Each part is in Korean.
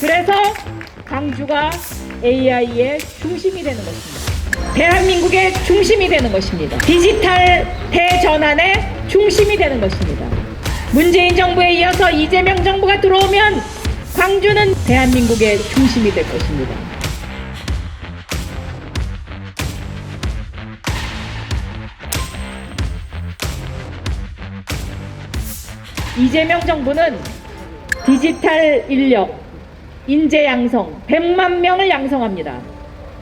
그래서 광주가 AI의 중심이 되는 것입니다. 대한민국의 중심이 되는 것입니다. 디지털 대전환의 중심이 되는 것입니다. 문재인 정부에 이어서 이재명 정부가 들어오면 광주는 대한민국의 중심이 될 것입니다. 이재명 정부는 디지털 인력, 인재 양성, 100만 명을 양성합니다.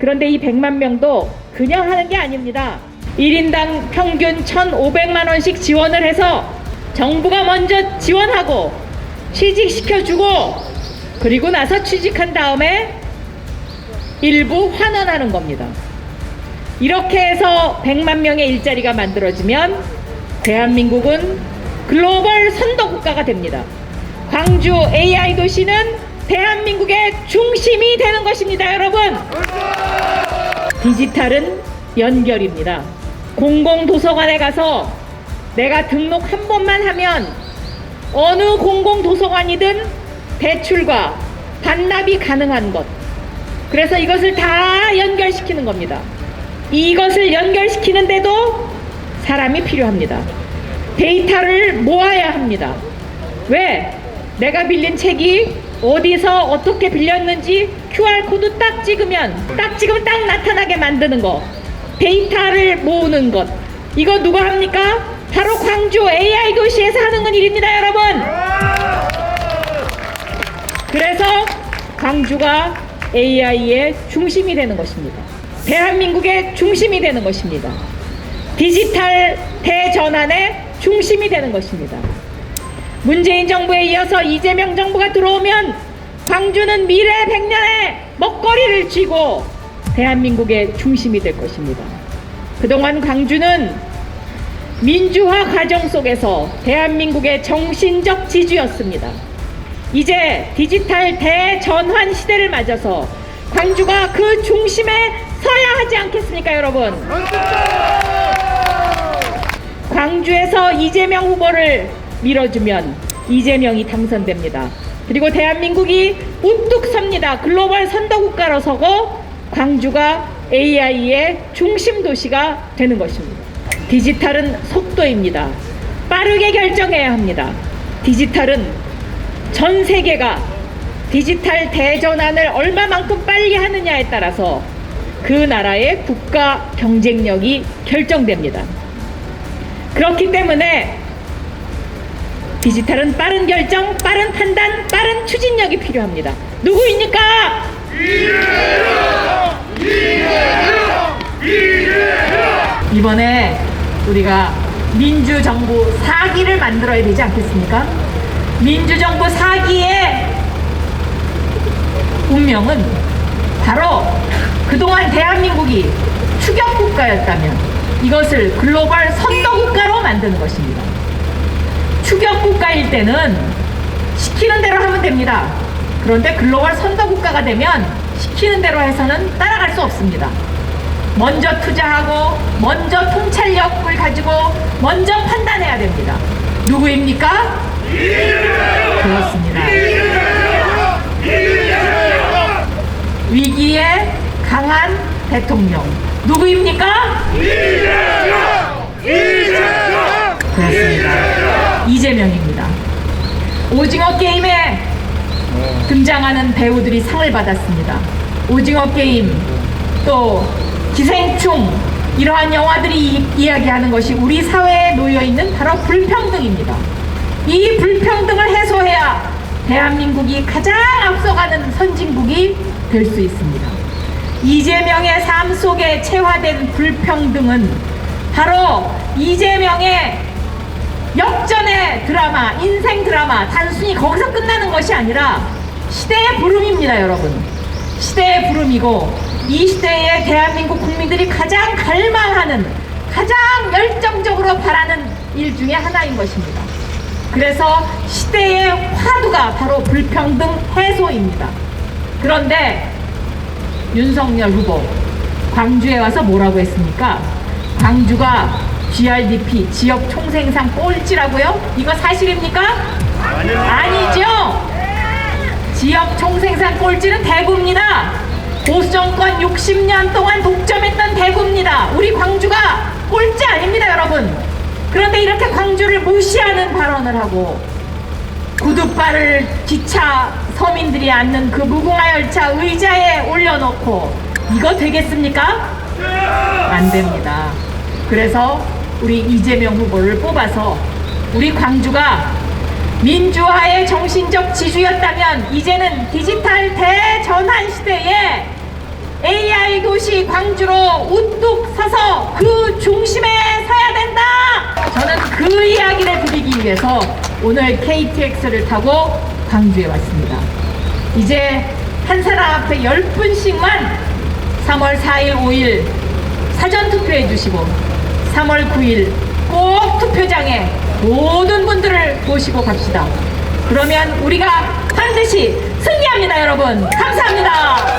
그런데 이 100만 명도 그냥 하는 게 아닙니다. 1인당 평균 1,500만 원씩 지원을 해서 정부가 먼저 지원하고 취직시켜주고 그리고 나서 취직한 다음에 일부 환원하는 겁니다. 이렇게 해서 100만 명의 일자리가 만들어지면 대한민국은 글로벌 선도국가가 됩니다. 광주 AI 도시는 대한민국의 중심이 되는 것입니다, 여러분. 디지털은 연결입니다. 공공도서관에 가서 내가 등록 한 번만 하면 어느 공공도서관이든 대출과 반납이 가능한 것. 그래서 이것을 다 연결시키는 겁니다. 이것을 연결시키는데도 사람이 필요합니다. 데이터를 모아야 합니다. 왜? 내가 빌린 책이 어디서 어떻게 빌렸는지 QR코드 딱 찍으면 딱 나타나게 만드는 거. 데이터를 모으는 것. 이거 누가 합니까? 바로 광주 AI 도시에서 하는 일입니다, 여러분. 그래서 광주가 AI의 중심이 되는 것입니다. 대한민국의 중심이 되는 것입니다. 디지털 대전환의 중심이 되는 것입니다. 문재인 정부에 이어서 이재명 정부가 들어오면 광주는 미래 100년의 먹거리를 쥐고 대한민국의 중심이 될 것입니다. 그동안 광주는 민주화 과정 속에서 대한민국의 정신적 지주였습니다. 이제 디지털 대전환 시대를 맞아서 광주가 그 중심에 서야 하지 않겠습니까, 여러분? 광주에서 이재명 후보를 밀어주면 이재명이 당선됩니다. 그리고 대한민국이 우뚝 섭니다. 글로벌 선도국가로 서고 광주가 AI의 중심 도시가 되는 것입니다. 디지털은 속도입니다. 빠르게 결정해야 합니다. 디지털은 전 세계가 디지털 대전환을 얼마만큼 빨리 하느냐에 따라서 그 나라의 국가 경쟁력이 결정됩니다. 그렇기 때문에 디지털은 빠른 결정, 빠른 판단, 빠른 추진력이 필요합니다. 누구입니까? 이번에 우리가 민주정부 4기를 만들어야 되지 않겠습니까? 민주정부 4기의 운명은 바로 그동안 대한민국이 추격국가였다면 이것을 글로벌 선도국가로 만드는 것입니다. 추격국가일 때는 시키는 대로 하면 됩니다. 그런데 글로벌 선도국가가 되면 시키는 대로 해서는 따라갈 수 없습니다. 먼저 투자하고 먼저 통찰력을 가지고 먼저 판단해야 됩니다. 누구입니까? 그렇습니다. 위기에 강한 대통령 누구입니까? 그렇습니다. 이재명입니다. 오징어 게임에 등장하는 배우들이 상을 받았습니다. 오징어 게임 또 기생충 이러한 영화들이 이야기하는 것이 우리 사회에 놓여있는 바로 불평등입니다. 이 불평등을 해소해야 대한민국이 가장 앞서가는 선진국이 될 수 있습니다. 이재명의 삶 속에 체화된 불평등은 바로 이재명의 역전의 드라마, 인생 드라마, 단순히 거기서 끝나는 것이 아니라 시대의 부름입니다, 여러분. 시대의 부름이고 이 시대에 대한민국 국민들이 가장 갈망하는, 가장 열정적으로 바라는 일 중에 하나인 것입니다. 그래서 시대의 화두가 바로 불평등 해소입니다. 그런데 윤석열 후보 광주에 와서 뭐라고 했습니까? 광주가 GRDP 지역 총생산 꼴찌라고요? 이거 사실입니까? 아니죠? 지역 총생산 꼴찌는 대구입니다. 보수 정권 60년 동안 독점했던 대구입니다. 우리 광주가 꼴찌 아닙니다, 여러분. 그런데 이렇게 광주를 무시하는 발언을 하고 구둣발을 기차 서민들이 앉는 그 무궁화 열차 의자에 올려놓고 이거 되겠습니까? 안 됩니다. 그래서 우리 이재명 후보를 뽑아서 우리 광주가 민주화의 정신적 지주였다면 이제는 디지털 대전환 시대에 AI 도시 광주로 우뚝 서서 그 중심에 서야 된다! 저는 그 이야기를 드리기 위해서 오늘 KTX를 타고 광주에 왔습니다. 이제 한 사람 앞에 10분씩만 3월 4일, 5일 사전 투표해 주시고 3월 9일 꼭 투표장에 모든 분들을 모시고 갑시다. 그러면 우리가 반드시 승리합니다, 여러분. 감사합니다.